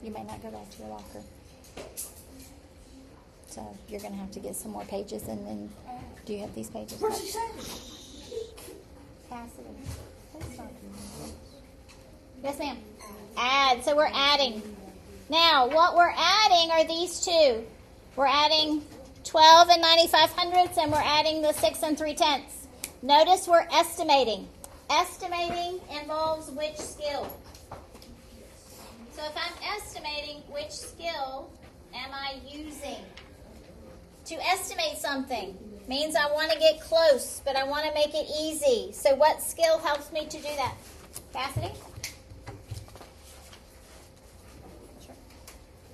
You may not go back to your locker. So you're going to have to get some more pages, and then do you have these pages? What's he saying? Cassidy. Yes, ma'am. Add. So we're adding. Now, what we're adding are these two. We're adding 12 and 95 hundredths, and we're adding the 6 and 3/10. Notice we're estimating. Estimating involves which skill? So if I'm estimating, which skill am I using? To estimate something means I want to get close, but I want to make it easy. So what skill helps me to do that? Cassidy? Sure.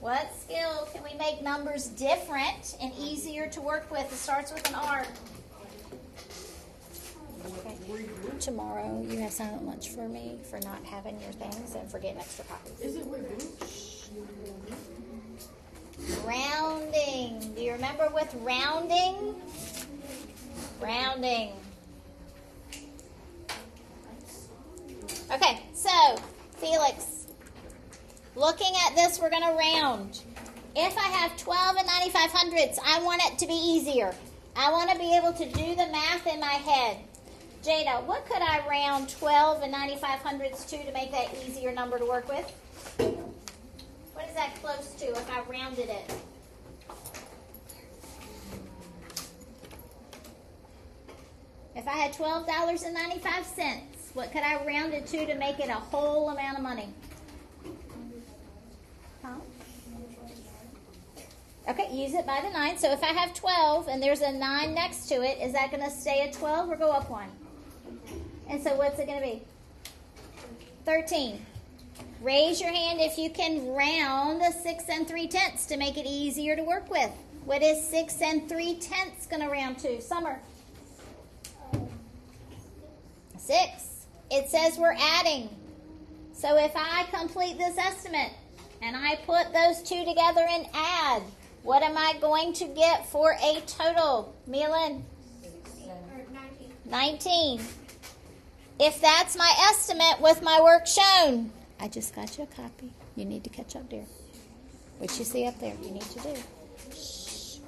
What skill can we make numbers different and easier to work with? It starts with an R. Okay. Tomorrow you have silent lunch for me for not having your things and for getting extra copies. Is it with Rounding. Do you remember with rounding? Rounding. Okay, so Felix, looking at this, we're going to round. If I have 12 and 95 hundredths, I want it to be easier. I want to be able to do the math in my head. Jada, what could I round 12 and 95 hundredths to make that easier number to work with? What is that close to if I rounded it? If I had $12.95, what could I round it to make it a whole amount of money? Huh? Okay, use it by the 9. So if I have 12 and there's a 9 next to it, is that going to stay at 12 or go up 1? And so what's it going to be? 13. Raise your hand if you can round a 6 and 3/10 to make it easier to work with. What is 6 and 3/10 going to round to? Summer. 6. It says we're adding. So if I complete this estimate and I put those two together and add, what am I going to get for a total? Milan? 19. If that's my estimate with my work shown, I just got you a copy. You need to catch up, dear. What you see up there, you need to do.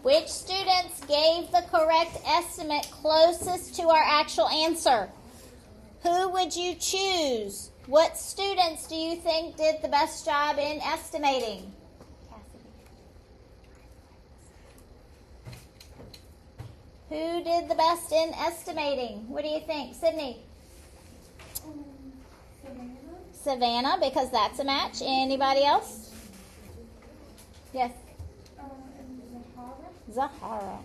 Which students gave the correct estimate closest to our actual answer? Who would you choose? What students do you think did the best job in estimating? Who did the best in estimating? What do you think? Sydney? Savannah, because that's a match. Anybody else? Yes? Zahara.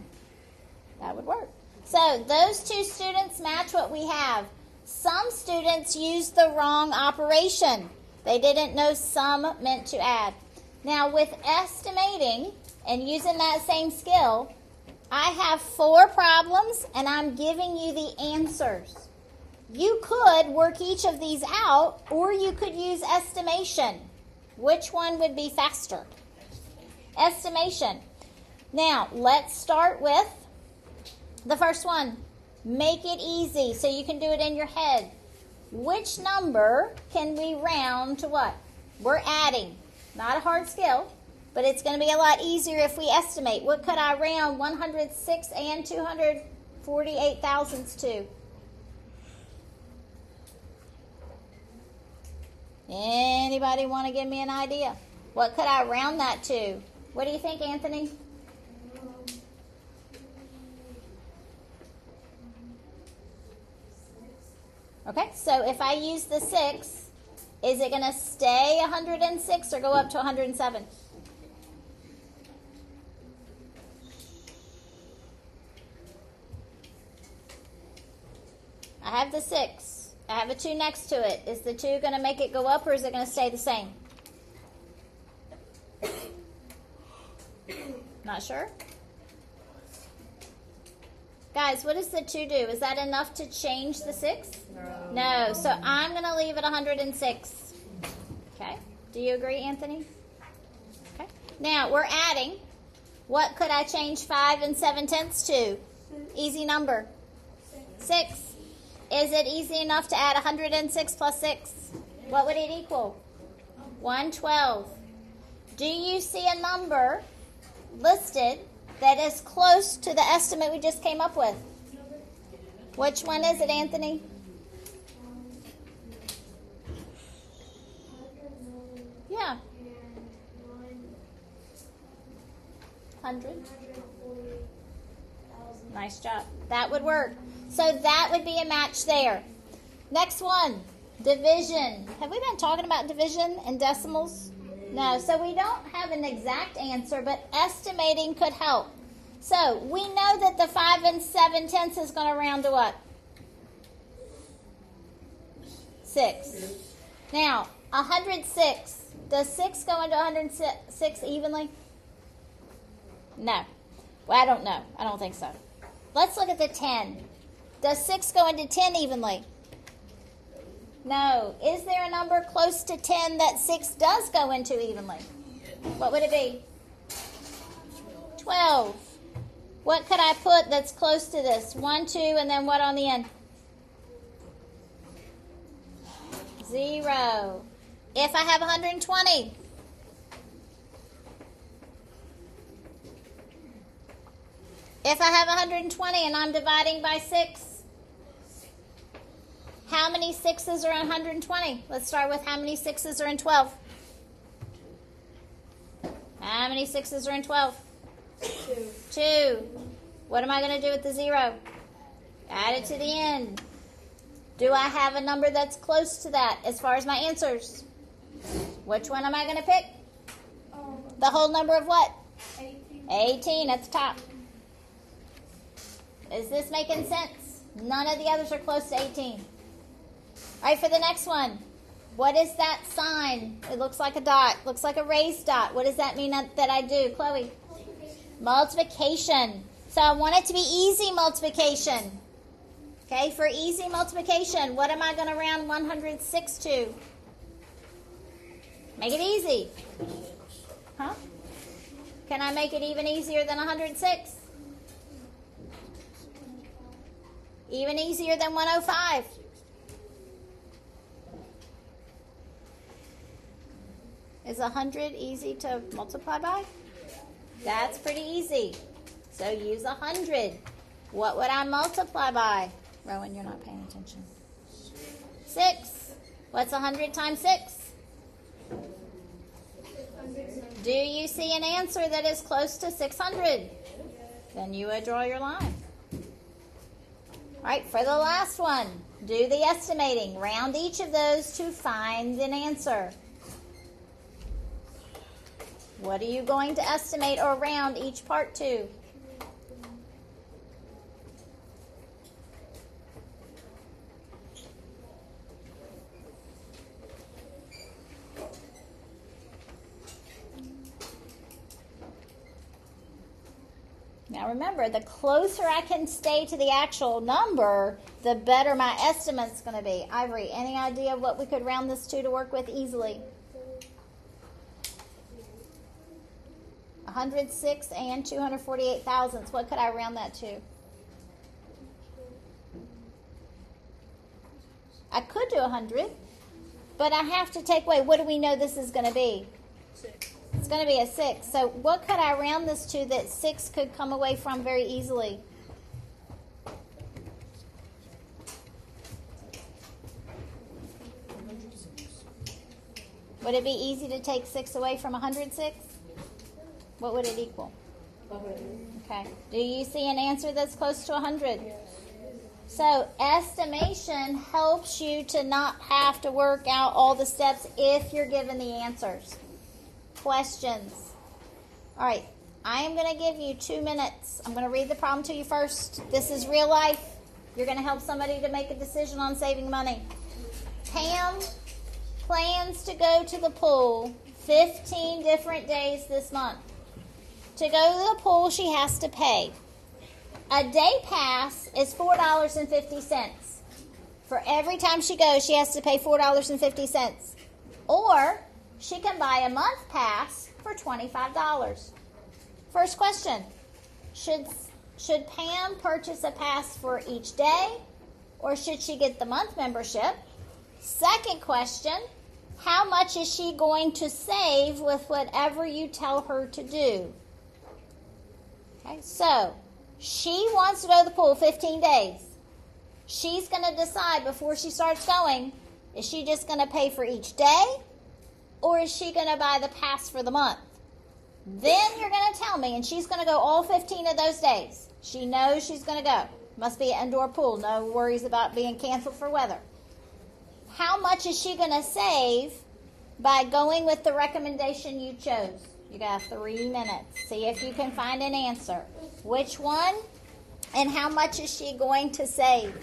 That would work. So those two students match what we have. Some students used the wrong operation. They didn't know sum meant to add. Now with estimating and using that same skill, I have 4 problems and I'm giving you the answers. You could work each of these out, or you could use estimation. Which one would be faster? Estimation. Now, let's start with the first one. Make it easy so you can do it in your head. Which number can we round to what? We're adding. Not a hard skill, but it's going to be a lot easier if we estimate. What could I round 106 and 248 thousandths to? Anybody want to give me an idea? What could I round that to? What do you think, Anthony? Okay, so if I use the 6, is it going to stay 106 or go up to 107? I have the 6. I have a 2 next to it. Is the 2 going to make it go up or is it going to stay the same? Not sure? Guys, what does the 2 do? Is that enough to change the 6? No. So I'm going to leave it 106. Okay. Do you agree, Anthony? Okay. Now, we're adding. What could I change 5 and 7/10 to? Easy number. 6. Is it easy enough to add 106 plus 6? What would it equal? 112. Do you see a number listed that is close to the estimate we just came up with? Which one is it, Anthony? Yeah. 100. Nice job. That would work. So that would be a match there. Next one, division. Have we been talking about division and decimals? No. So we don't have an exact answer, but estimating could help. So we know that the 5 7/10 is going to round to what? 6. Now, 106. Does 6 go into 106 evenly? No. Well, I don't know. I don't think so. Let's look at the 10. Does 6 go into 10 evenly? No. Is there a number close to 10 that 6 does go into evenly? What would it be? 12. What could I put that's close to this? 1, 2, and then what on the end? 0. If I have 120. If I have 120 and I'm dividing by 6, how many 6s are in 120? Let's start with how many 6s are in 12. How many 6s are in 12? 2. What am I going to do with the 0? Add it to the end. Do I have a number that's close to that as far as my answers? Which one am I going to pick? The whole number of what? 18 at the top. Is this making sense? None of the others are close to 18. All right, for the next one. What is that sign? It looks like a dot. Looks like a raised dot. What does that mean that I do? Chloe? Multiplication. So I want it to be easy multiplication. Okay, for easy multiplication, what am I going to round 106 to? Make it easy. Huh? Can I make it even easier than 106? Even easier than 105? Is 100 easy to multiply by? That's pretty easy. So use 100. What would I multiply by? Rowan, you're not paying attention. 6. What's 100 times 6? Do you see an answer that is close to 600? Then you would draw your line. All right, for the last one, do the estimating. Round each of those to find an answer. What are you going to estimate or round each part to? Now remember, the closer I can stay to the actual number, the better my estimate's going to be. Ivory, any idea what we could round this to work with easily? 106 and 248 thousandths. What could I round that to? I could do 100, but I have to take away. What do we know this is going to be? 6. It's going to be a 6. So what could I round this to that 6 could come away from very easily? Would it be easy to take 6 away from 106? What would it equal? 100. Okay. Do you see an answer that's close to 100? So estimation helps you to not have to work out all the steps if you're given the answers. Questions? All right. I am going to give you 2 minutes. I'm going to read the problem to you first. This is real life. You're going to help somebody to make a decision on saving money. Pam plans to go to the pool 15 different days this month. To go to the pool, she has to pay. A day pass is $4.50. For every time she goes, she has to pay $4.50. Or she can buy a month pass for $25. First question, should Pam purchase a pass for each day, or should she get the month membership? Second question, how much is she going to save with whatever you tell her to do? Okay, so she wants to go to the pool 15 days. She's going to decide before she starts going, is she just going to pay for each day, or is she going to buy the pass for the month? Then you're going to tell me, and she's going to go all 15 of those days. She knows she's going to go. Must be an indoor pool. No worries about being canceled for weather. How much is she going to save by going with the recommendation you chose? You got 3 minutes. See if you can find an answer. Which one and how much is she going to save?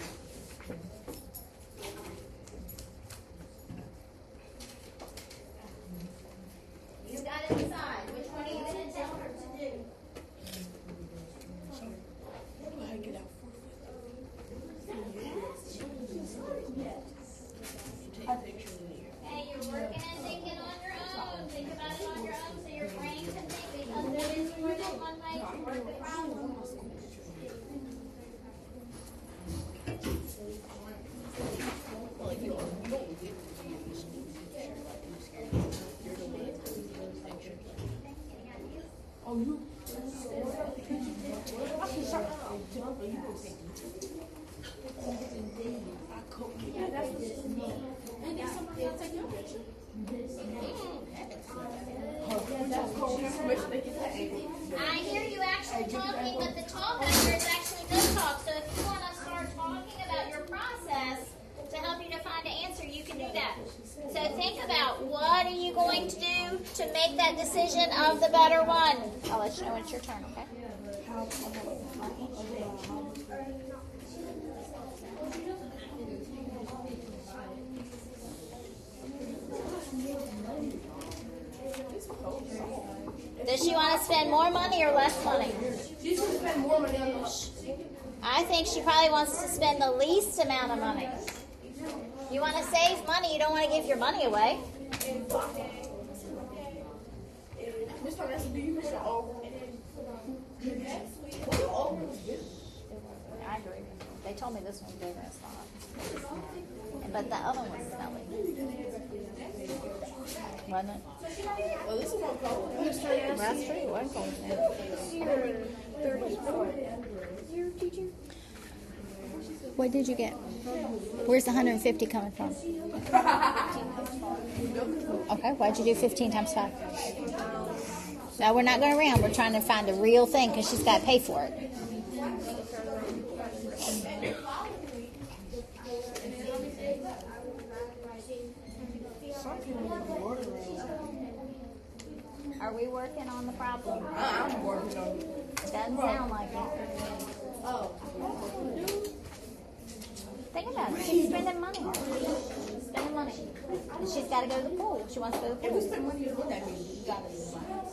You got to decide. Which one are you going to tell her to do? Hey, you're working and thinking on your own. Think about it on your own so your brain can think, because there is more than one way to work the problem. I hear you actually talking, but the talk out here is actually good talk. So if you want to start talking about your process to help you to find an answer, you can do that. So think about, what are you going to do to make that decision of the better one? I'll let you know when it's your turn, okay? Does she want to spend more money or less money? She's going to spend more money on this. I think she probably wants to spend the least amount of money. You want to save money, you don't want to give your money away. Mr. Vanessa, do you miss your over? I agree. They told me this one's bigger, it's not. But the other one's smelly. Wasn't it? Well, this is one cold. That's true, it was cold. What did you get? Where's the 150 coming from? Okay, why'd you do 15 times 5? No, we're not going around. We're trying to find a real thing because she's got to pay for it. Are we working on the problem? I'm working on it. Doesn't sound like it. Oh. Think about it. She's spending money. Spending money. And she's got to go to the pool. She wants to go to the If we pool. spend money on that, you got it.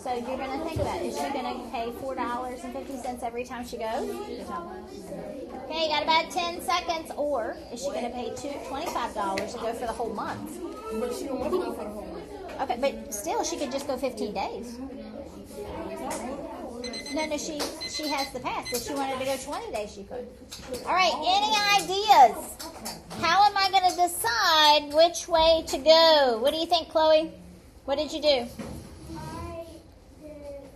So you're going to think about it. Is she going to pay $4.50 every time she goes? Okay, you got about 10 seconds. Or is she going to pay $25 to go for the whole month? But she don't want to go for the whole month. Okay, but still, she could just go 15 days. No, she has the pass. If she wanted to go 20 days, she could. All right, any ideas? How am I going to decide which way to go? What do you think, Chloe? What did you do? I did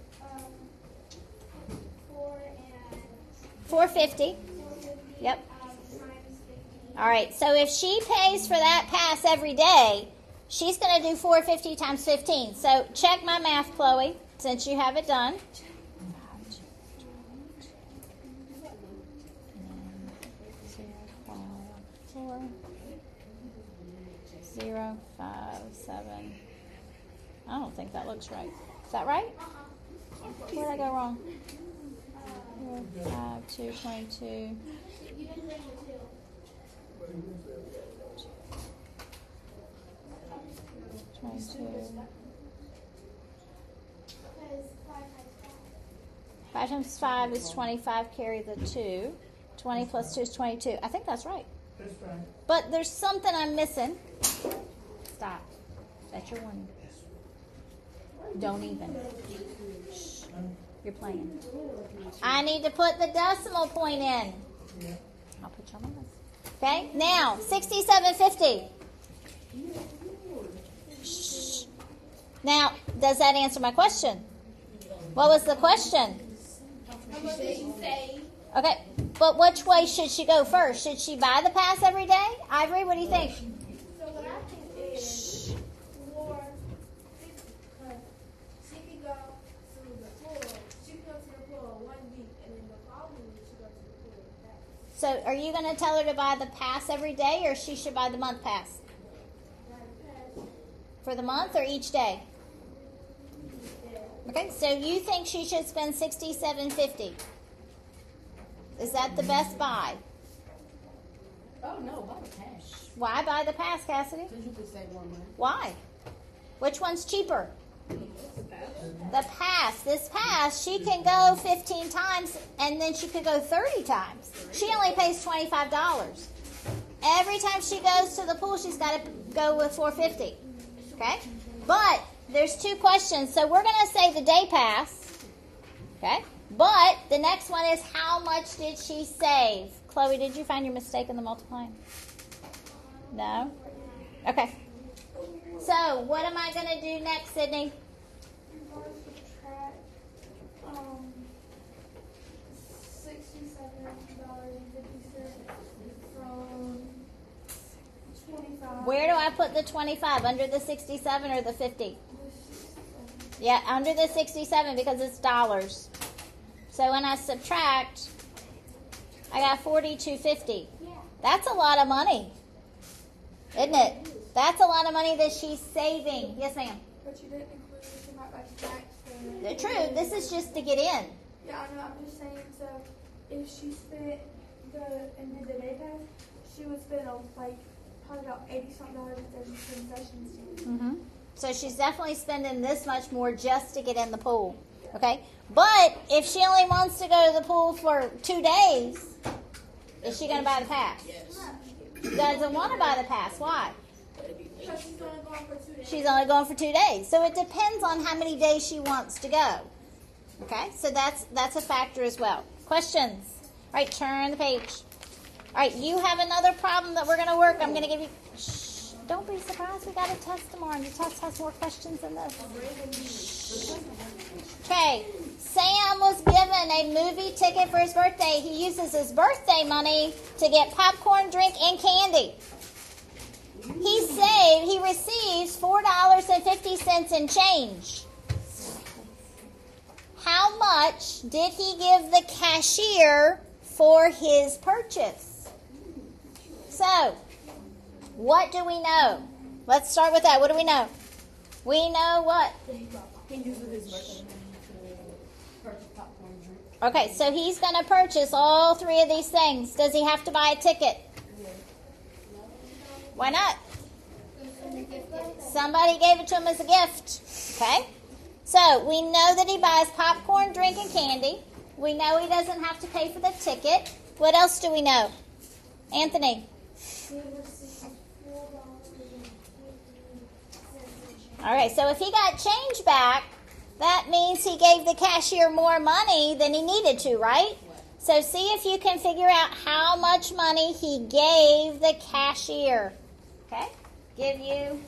450. Yep. times 50. All right, so if she pays for that pass every day, she's going to do 450 times 15. So check my math, Chloe, since you have it done. 0, 5, 7. I don't think that looks right. Is that right? Where did I go wrong? 4, 5, 2, 22. 5 times 5 is 25, carry the 2. 20 plus 2 is 22. I think that's right. That's right. But there's something I'm missing. Stop. That's your warning. Don't even. Shh. You're playing. I need to put the decimal point in. I'll put you on the list. Okay? Now, 6750. Now, does that answer my question? What was the question? How much did she say? Okay, but which way should she go first? Should she buy the pass every day? Ivory, what do you think? So what I think is for she can go to the pool. She can go to the pool 1 week, and then the following week she go to the pool. So are you going to tell her to buy the pass every day, or she should buy the month pass? For the month or each day? Okay, so you think she should spend $67.50? Is that the best buy? Oh no, buy the cash. Why buy the pass, Cassidy? Because you could save more money. Why? Which one's cheaper? The pass. This pass, she can go 15 times and then she could go 30 times. She only pays $25. Every time she goes to the pool, she's got to go with $4.50. Okay? But there's two questions. So we're going to say the day pass. Okay? But the next one is how much did she save? Chloe, did you find your mistake in the multiplying? No? Okay. So what am I going to do next, Sydney? I'm going to subtract $67.50 from 25. Where do I put the 25? Under the 67 or the 50? Yeah, under the 67 because it's dollars. So when I subtract, I got $42.50. Yeah. That's a lot of money, isn't it? That's a lot of money that she's saving. Yes, ma'am. But you didn't include the amount like snacks. The truth, this is just to get in. Yeah, I know. I'm just saying. So, if she spent and did the day pass, she would spend probably about $80-something at the concession stand. Mm-hmm. So she's definitely spending this much more just to get in the pool. Okay? But if she only wants to go to the pool for 2 days, is she going to buy the pass? Yes. She doesn't want to buy the pass. Why? Because she's only going for 2 days. She's only going for 2 days. So it depends on how many days she wants to go. Okay? So that's a factor as well. Questions? All right, turn the page. All right, you have another problem that we're going to work. I'm going to give you... Shh. Don't be surprised. We got a test tomorrow, and the test has more questions than this. Okay. Sam was given a movie ticket for his birthday. He uses his birthday money to get popcorn, drink, and candy. He receives $4.50 in change. How much did he give the cashier for his purchase? So, what do we know? Let's start with that. What do we know? We know what? He uses his birthday to purchase popcorn and drink. Okay, so he's going to purchase all three of these things. Does he have to buy a ticket? Why not? Somebody gave it to him as a gift. Okay? So, we know that he buys popcorn, drink, and candy. We know he doesn't have to pay for the ticket. What else do we know? Anthony? He receives $4.50. All right, so if he got change back, that means he gave the cashier more money than he needed to, right? So see if you can figure out how much money he gave the cashier. Okay? Give you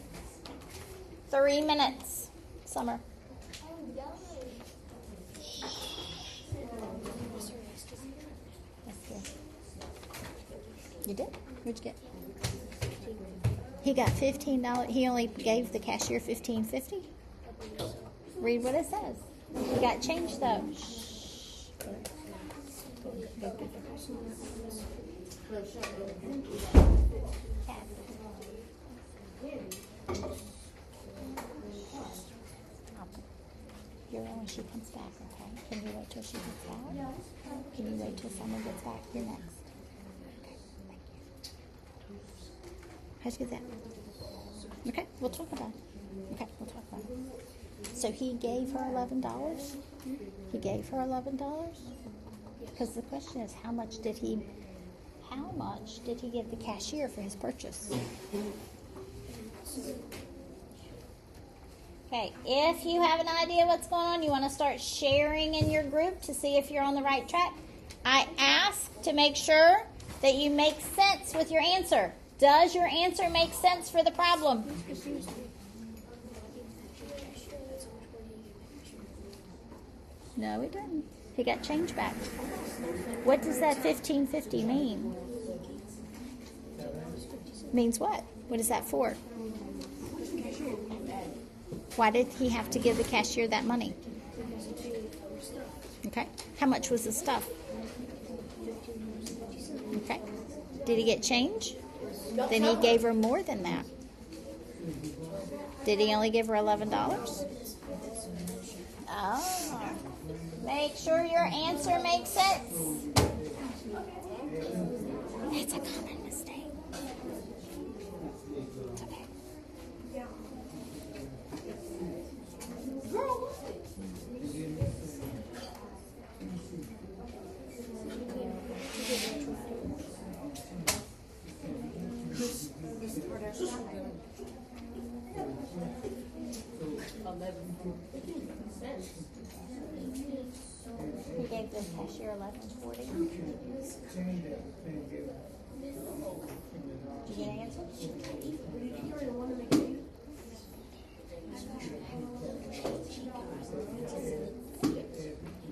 3 minutes. Summer. You did? What'd you get? He got $15. He only gave the cashier $15.50. Read what it says. He got change though. You're when she comes back, okay? Can you wait till she gets back? Can you wait till someone gets back? You're next. Okay, thank you. How'd you get that? Okay, we'll talk about it. Okay, we'll talk about it. So he gave her $11? He gave her $11? Because the question is, how much did he give the cashier for his purchase? Okay, if you have an idea what's going on, you want to start sharing in your group to see if you're on the right track. I ask to make sure that you make sense with your answer. Does your answer make sense for the problem? No, it didn't. He got change back. What does that $15.50 mean? Means what? What is that for? Why did he have to give the cashier that money? Okay. How much was the stuff? Okay. Did he get change? Then he gave her more than that. Did he only give her $11? Oh. Make sure your answer makes sense. It's a common mistake. It's okay. He gave the cashier $11.40. Did you get an answer?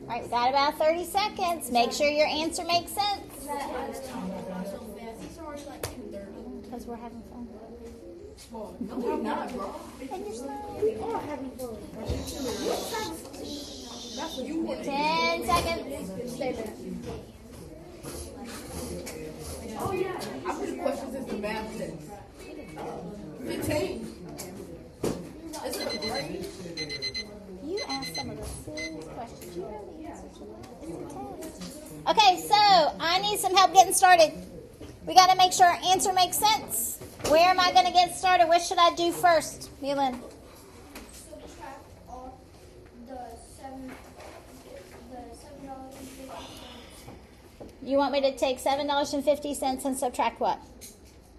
All right, we got about 30 seconds. Make sure your answer makes sense. Because we're having fun. And you're smiling. We are having fun. 10 seconds. Stay there. Oh yeah. How many questions is the math test? 15. Is it a grade? You asked some of the silliest questions. You know the answers to that. It's a test. Okay, so I need some help getting started. We got to make sure our answer makes sense. Where am I going to get started? What should I do first, Milan? Subtract off the $7.50. You want me to take $7.50 and subtract what?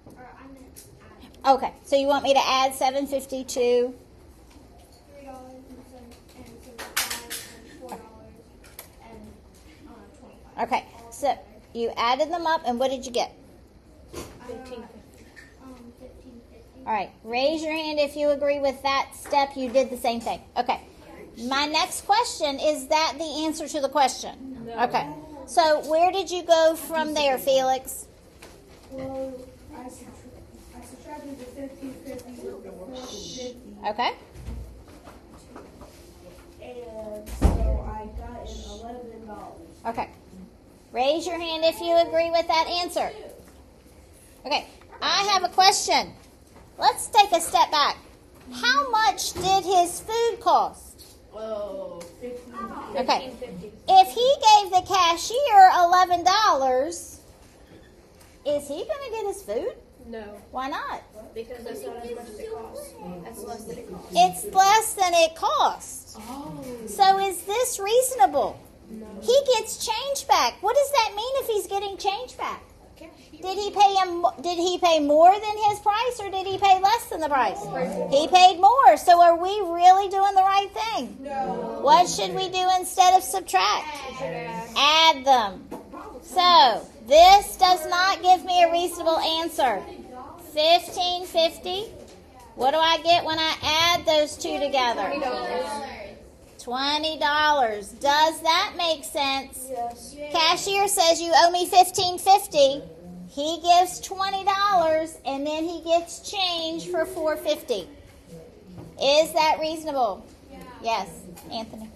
Or I meant add Okay, so you want me to add $7.50 to? $3 and $4 and 25. Okay, so you added them up, and what did you get? 15.50. All right, raise your hand if you agree with that step. You did the same thing. Okay. My next question, is that the answer to the question? No. Okay. So where did you go from there, Felix? Well, I subtracted the 15.50 with the 4.50. Okay. And so I got $11. Okay. Raise your hand if you agree with that answer. Okay. I have a question. Let's take a step back. How much did his food cost? Oh, 15. Okay. If he gave the cashier $11, is he going to get his food? No, Why not? because that's not as much as it costs. That's less than it costs. It's less than it costs. Oh. So is this reasonable? He gets change back. What does that mean if he's getting change back? Did he pay him? Did he pay more than his price, or did he pay less than the price? He paid more. So are we really doing the right thing? No. What should we do instead of subtract? Add them. So this does not give me a reasonable answer. $15.50. What do I get when I add those two together? $20. Does that make sense? Yes. Cashier says you owe me $15.50. He gives $20 and then he gets change for $4.50. Is that reasonable? Yeah. Yes, Anthony.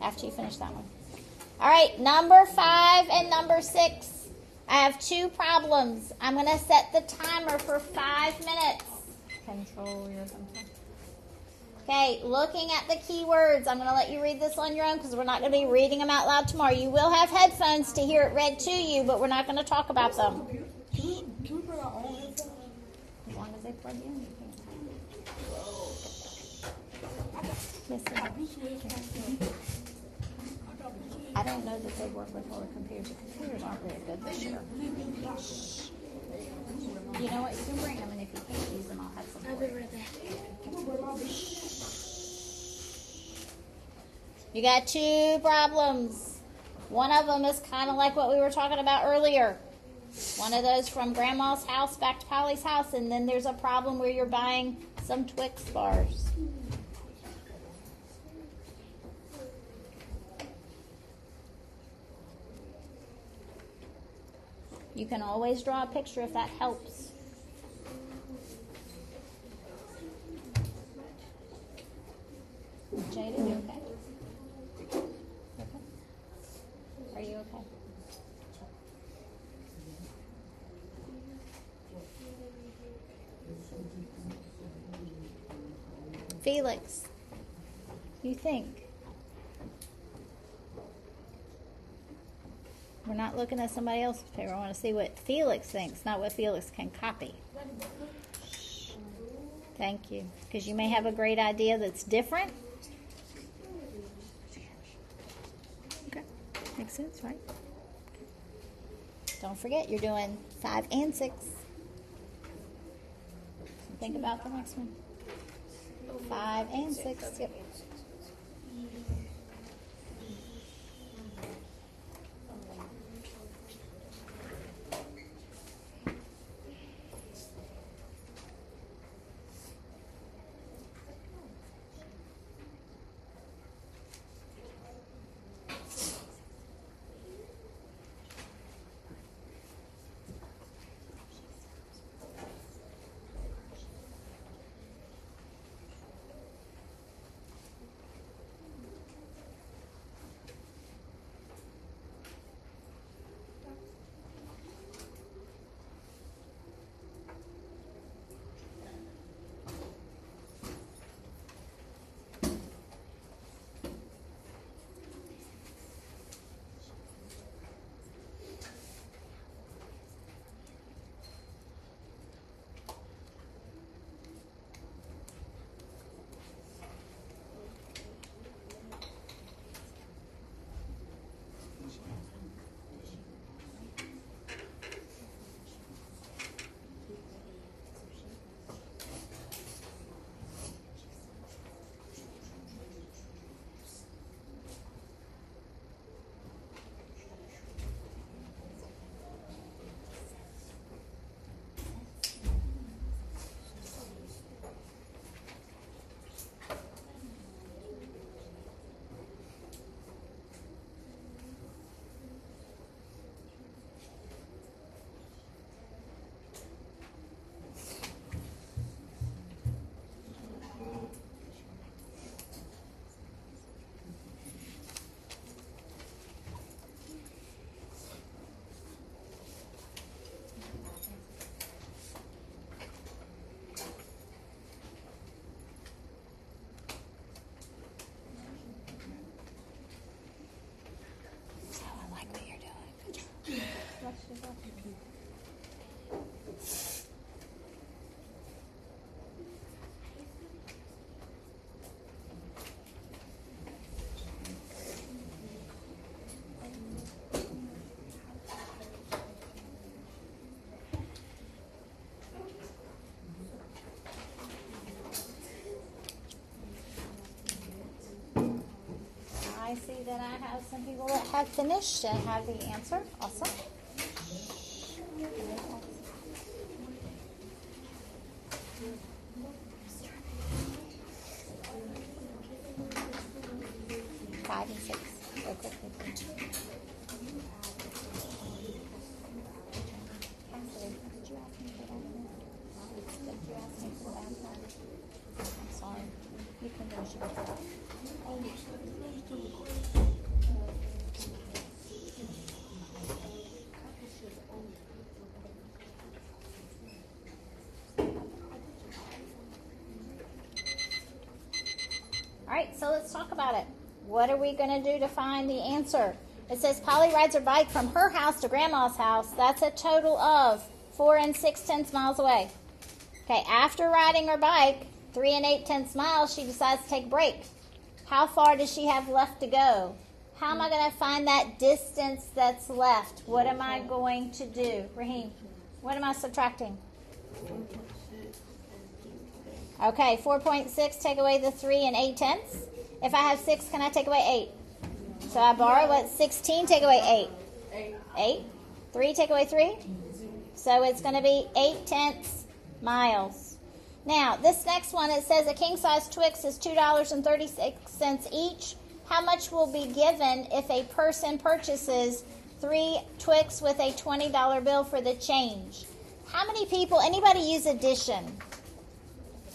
After you finish that one. All right, number 5 and number 6. I have 2 problems. I'm going to set the timer for 5 minutes. Control your control. Okay, looking at the keywords. I'm going to let you read this on your own because we're not going to be reading them out loud tomorrow. You will have headphones to hear it read to you, but we're not going to talk about them. Can we put our own headphones? As long as they plug in, you can. Listen. I don't know that they work with older computers. The computers aren't very good this year. You know what? You can bring them, and if you can't use them, I'll have some. I'll be right back. You got 2 problems. One of them is kind of like what we were talking about earlier. One of those from Grandma's house back to Polly's house, and then there's a problem where you're buying some Twix bars. You can always draw a picture if that helps. Jada, you okay? Okay. Are you okay? Felix, you think? We're not looking at somebody else's paper. I want to see what Felix thinks, not what Felix can copy. Thank you. Because you may have a great idea that's different. Okay. Makes sense, right? Don't forget, you're doing 5 and 6. Think about the next one. 5 and 6. Yep. I see that I have some people that have finished and have the answer. Awesome. Five and 6. Go quickly. Cassidy, did you ask me for that? Did you ask me for that? I'm sorry. You can go. She gets it up. All right, so let's talk about it. What are we going to do to find the answer? It says Polly rides her bike from her house to Grandma's house. That's a total of 4 6/10 miles away. Okay, after riding her bike 3 8/10 miles, she decides to take a break. How far does she have left to go? How am I going to find that distance that's left? What am I going to do? Raheem, what am I subtracting? Okay, 4.6, take away the 3 8/10. If I have 6, can I take away 8? So I borrow what? 16, take away 8. 8. 3, take away 3. So it's going to be 8/10 miles. Now, this next one, it says a king-size Twix is $2.36 each. How much will be given if a person purchases 3 Twix with a $20 bill for the change. How many people, anybody use addition?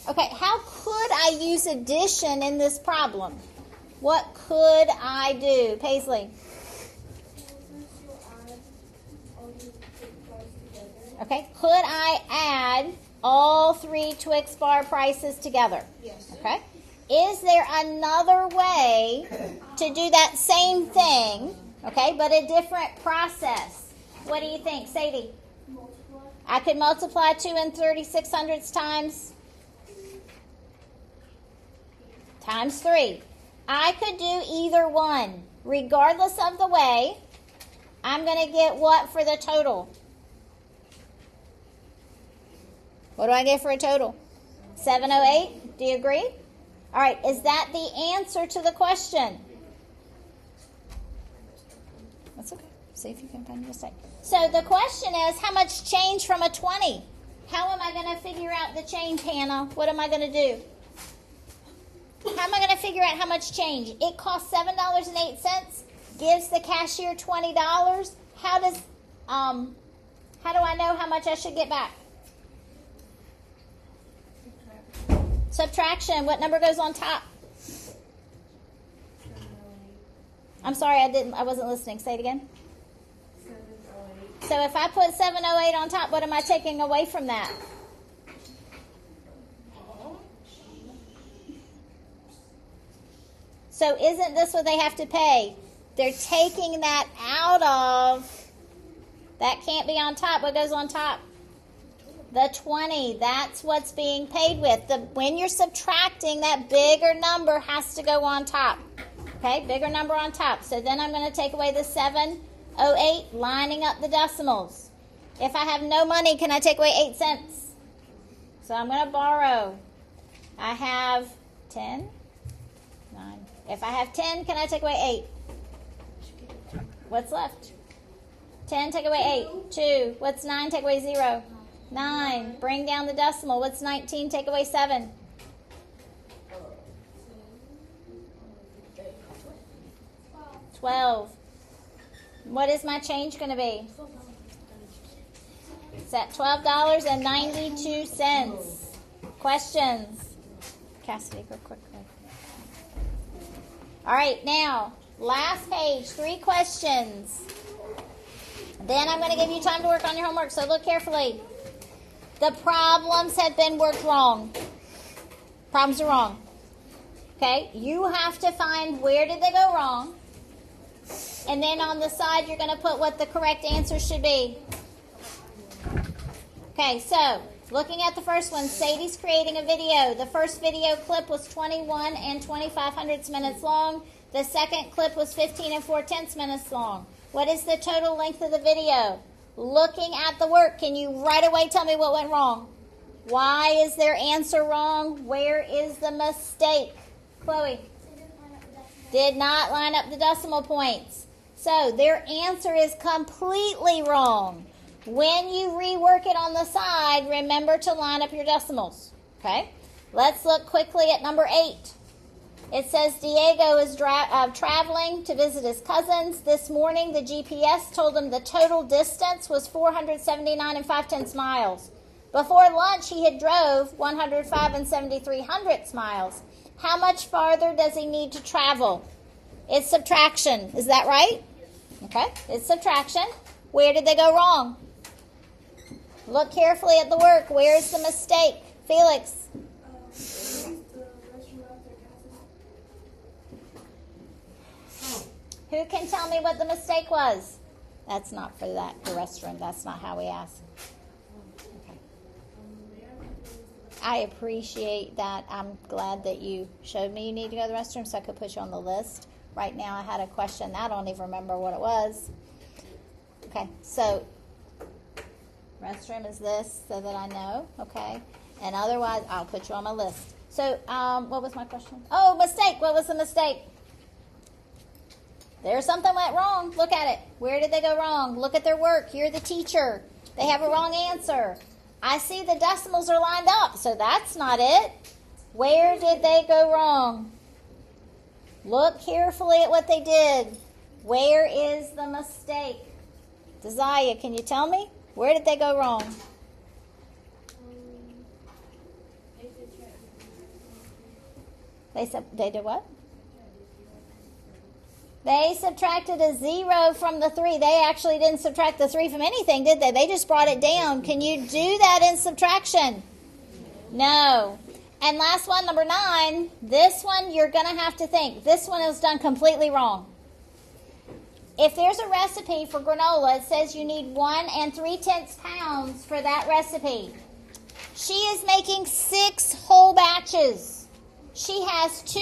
Okay, how could I use addition in this problem? What could I do? Paisley. Okay, could I add all 3 Twix bar prices together? Yes. Okay. Is there another way to do that same thing, okay, but a different process? What do you think, Sadie? Multiply. I could multiply 2 and 3600ths times 3. I could do either one. Regardless of the way, I'm going to get what for the total? What do I get for a total? 708? Do you agree? All right, is that the answer to the question? That's okay. See if you can find a mistake. So the question is, how much change from a 20? How am I going to figure out the change, Hannah? What am I going to do? How am I going to figure out how much change? It costs $7.08, gives the cashier $20. How do I know how much I should get back? Subtraction. What number goes on top? I'm sorry, I wasn't listening. Say it again. 708. So if I put 708 on top, what am I taking away from that? So isn't this what they have to pay? They're taking that out of. That can't be on top. What goes on top? The 20. That's what's being paid with. When you're subtracting, that bigger number has to go on top. Okay, bigger number on top. So then I'm going to take away the 708, lining up the decimals. If I have no money, can I take away 8 cents? So I'm going to borrow. I have 10, 9. If I have 10, can I take away 8? What's left? 10, take away 8. 2. What's 9? Take away 0. 9. Bring down the decimal. What's 19? Take away 7. 12. What is my change going to be? It's at $12.92. Questions? Cassidy, go quickly. All right, now, last page, 3 questions. Then I'm going to give you time to work on your homework, so look carefully. The problems have been worked wrong. Problems are wrong. Okay, you have to find where did they go wrong. And then on the side, you're going to put what the correct answer should be. Okay, so looking at the first one, Sadie's creating a video. The first video clip was 21 and 25 minutes long. The second clip was 15 and 4/10 minutes long. What is the total length of the video? Looking at the work, can you right away tell me what went wrong? Why is their answer wrong? Where is the mistake? Chloe? Did not line up the decimal points. So their answer is completely wrong. When you rework it on the side, remember to line up your decimals. Okay? Let's look quickly at number 8. It says Diego is traveling to visit his cousins. This morning, the GPS told him the total distance was 479 and 5/10 miles. Before lunch, he had drove 105 and 73 miles. How much farther does he need to travel? It's subtraction. Is that right? Okay, it's subtraction. Where did they go wrong? Look carefully at the work. Where's the mistake? Felix? Who can tell me what the mistake was? That's not for the restroom. That's not how we ask. Okay. I appreciate that. I'm glad that you showed me you need to go to the restroom so I could put you on the list. Right now I had a question. I don't even remember what it was. Okay, so restroom is this so that I know. Okay, and otherwise I'll put you on my list. So what was my question? Oh, mistake. What was the mistake? There's something went wrong. Look at it. Where did they go wrong? Look at their work. You're the teacher. They have a wrong answer. I see the decimals are lined up, so that's not it. Where did they go wrong? Look carefully at what they did. Where is the mistake? Desire, can you tell me? Where did they go wrong? They did what? They subtracted a 0 from the 3. They actually didn't subtract the 3 from anything, did they? They just brought it down. Can you do that in subtraction? No. And last one, number 9. This one, you're going to have to think. This one is done completely wrong. If there's a recipe for granola, it says you need 1 3/10 pounds for that recipe. She is making 6 whole batches. She has 2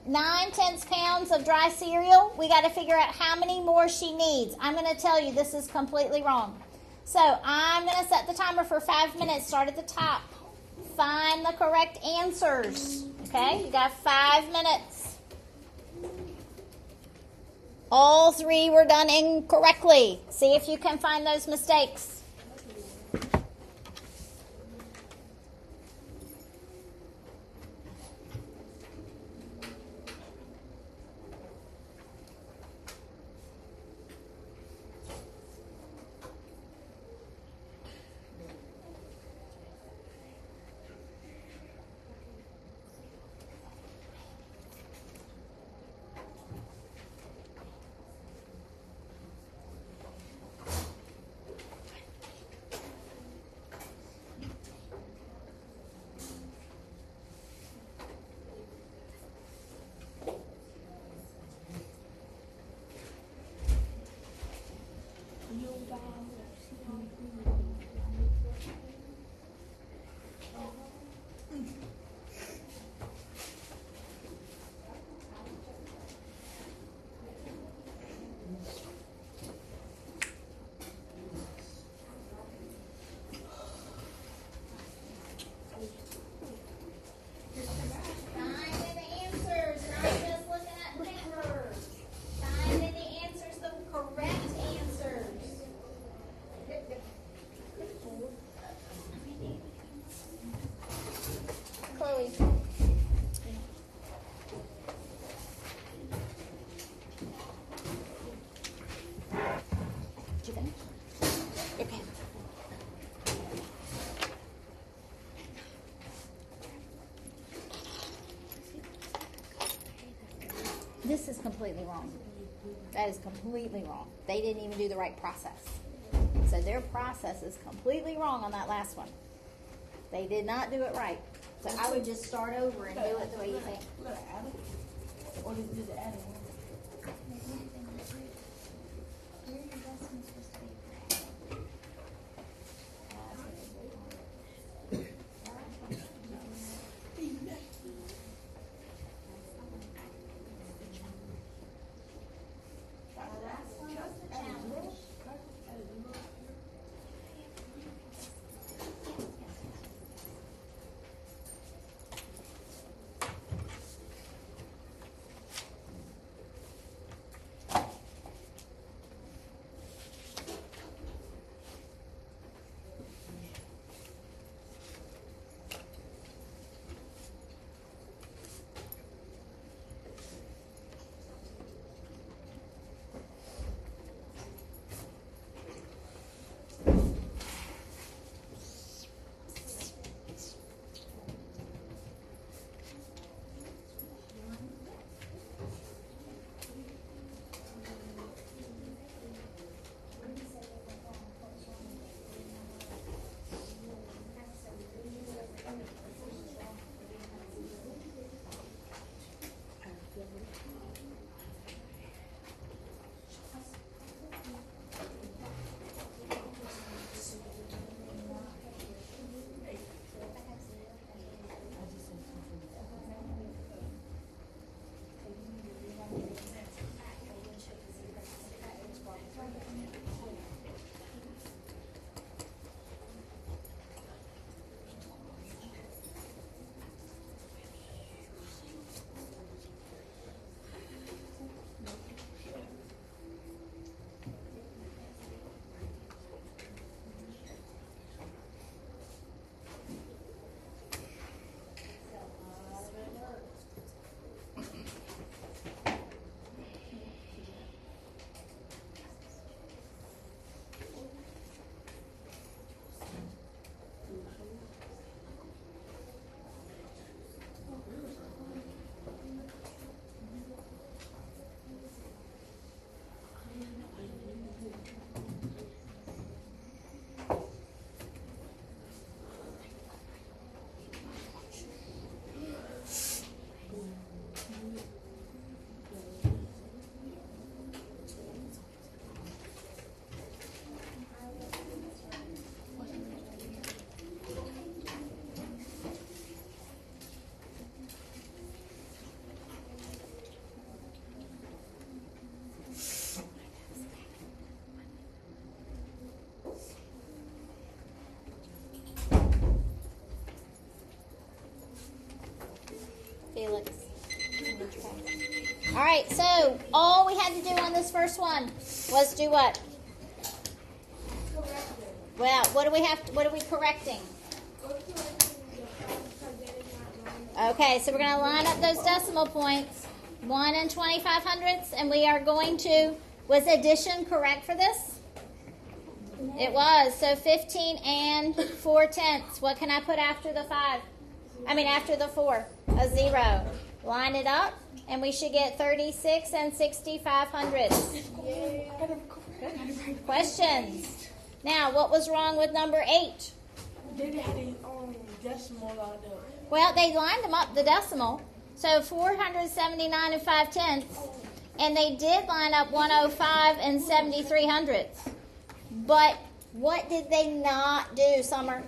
9/10 pounds of dry cereal. We got to figure out how many more she needs. I'm going to tell you this is completely wrong. So I'm going to set the timer for 5 minutes. Start at the top. Find the correct answers. Okay, you got 5 minutes. All 3 were done incorrectly. See if you can find those mistakes. This is completely wrong. That is completely wrong. They didn't even do the right process. So their process is completely wrong on that last one. They did not do it right. So I would just start over and do it the way you think. Or just add it. All right, so all we had to do on this first one was do what? Well, what are we correcting? Okay, so we're going to line up those decimal points, 1 and 25/100ths, and we are going to, was addition correct for this? It was, so 15 and 4/10. What can I put after the 5? After the 4? A 0. Line it up, and we should get 36 and 65/100ths. Questions? Now, what was wrong with number 8? They had a decimal out there. Well, they lined them up, the decimal. So 479 and 5/10, and they did line up 105 and 73/100ths. But what did they not do, Summer?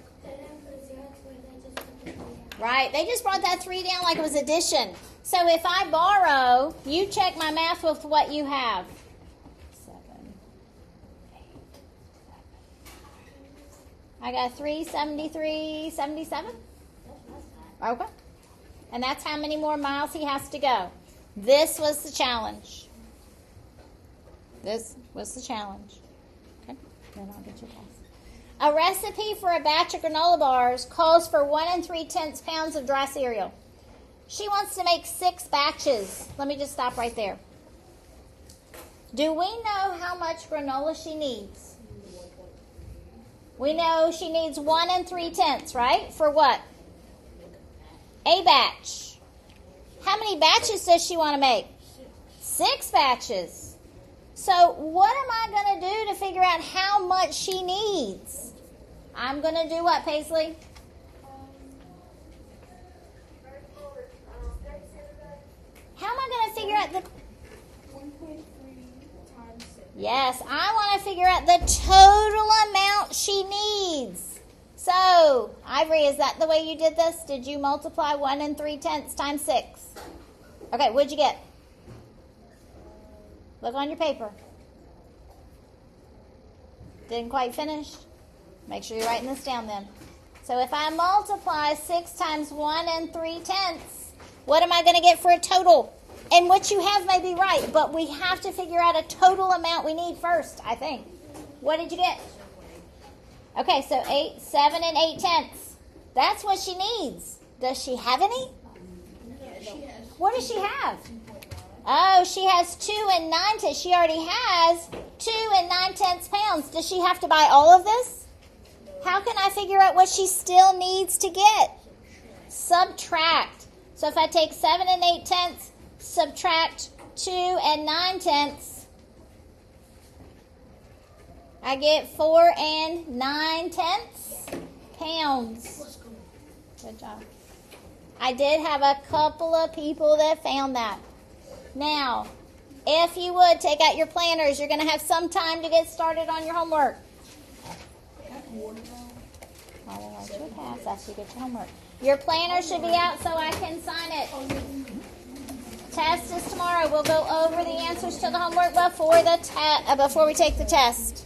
Right, they just brought that 3 down like it was addition. So if I borrow, you check my math with what you have. 7, 8, 7. I got 373, 77. Okay. And that's how many more miles he has to go. This was the challenge. This was the challenge. Okay. Then I'll get your pass. A recipe for a batch of granola bars calls for 1 3/10 pounds of dry cereal. She wants to make 6 batches. Let me just stop right there. Do we know how much granola she needs? We know she needs 1 3/10, right? For what? A batch. How many batches does she want to make? 6 batches. So what am I going to do to figure out how much she needs? I'm going to do what, Paisley? How am I going to figure out the... 1.3 times 6. Yes, I want to figure out the total amount she needs. So, Ivory, is that the way you did this? Did you multiply 1 3/10 times 6? Okay, what'd you get? Look on your paper. Didn't quite finish? Make sure you're writing this down then. So if I multiply 6 times 1 3/10, what am I going to get for a total? And what you have may be right, but we have to figure out a total amount we need first, I think. What did you get? Okay, so 7 and 8/10. That's what she needs. Does she have any? What does she have? Oh, she has 2 and 9/10. She already has 2 and 9/10 pounds. Does she have to buy all of this? How can I figure out what she still needs to get? Subtract. So if I take 7 and 8/10, subtract 2 and 9/10, I get 4 and 9/10 pounds. Good job. I did have a couple of people that found that. Now, if you would, take out your planners. You're going to have some time to get started on your homework. I will write you a pass after you get your homework. Your planner should be out so I can sign it. Test is tomorrow. We'll go over the answers to the homework before we take the test.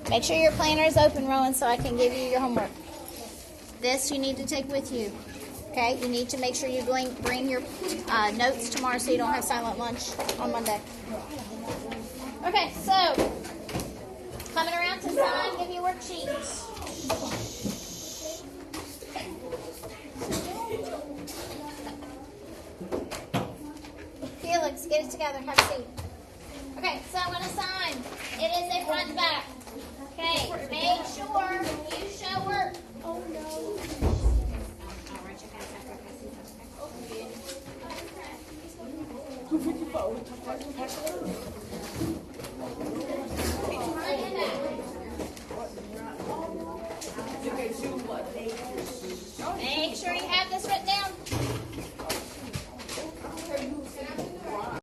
Make sure your planner is open, Rowan, so I can give you your homework. This you need to take with you. Okay, you need to make sure you bring your notes tomorrow so you don't have silent lunch on Monday. Okay, so coming around to sign, give you worksheets. Felix, get it together. Have a seat. Okay, so I'm going to sign. It is a front and back. Okay, make sure you show work. Oh no. Make sure you have this written down.